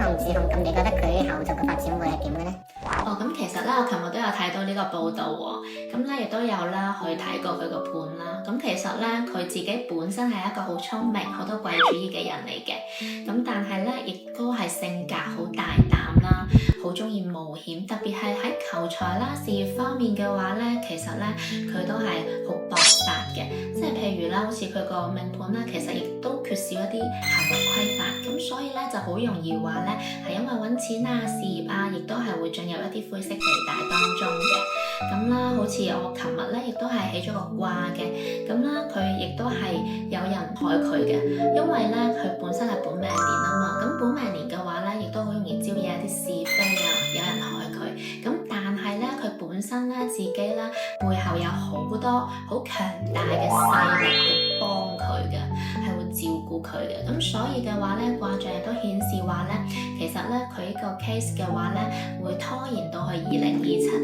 後唔指控，咁你覺得佢後續嘅發展會係點嘅呢？咁其實咧，我琴日都有睇到呢個報道喎，咁咧亦都有啦去睇過佢個判啦。咁其實咧，佢自己本身係一個好聰明、好多貴主義嘅人嚟嘅，咁但係咧，亦都係性格好大膽啦，好中意冒險，特別係喺求財啦、事業方面嘅話咧，其實咧佢都係好搏殺嘅，即係譬如啦，好似佢個命盤啦，其實亦都缺少一啲行為規範，咁所以咧就好容易話咧係因為揾錢啊、事業啊，亦都係會進入一啲灰色地帶當中嘅。咁啦，好似我琴日咧亦都係起咗個卦嘅，咁啦佢亦都係有人害佢嘅，因為咧佢本身係本命年啊嘛，咁本命年嘅話咧，亦都好容易招惹一啲是非啊，有人害佢，咁但係咧佢本身咧自己咧背後有好多好強大嘅勢力去幫佢嘅，係會照顧佢嘅，咁所以嘅話咧，卦象亦都顯示話咧，其實咧佢呢個 case 嘅話咧，會拖延到去2027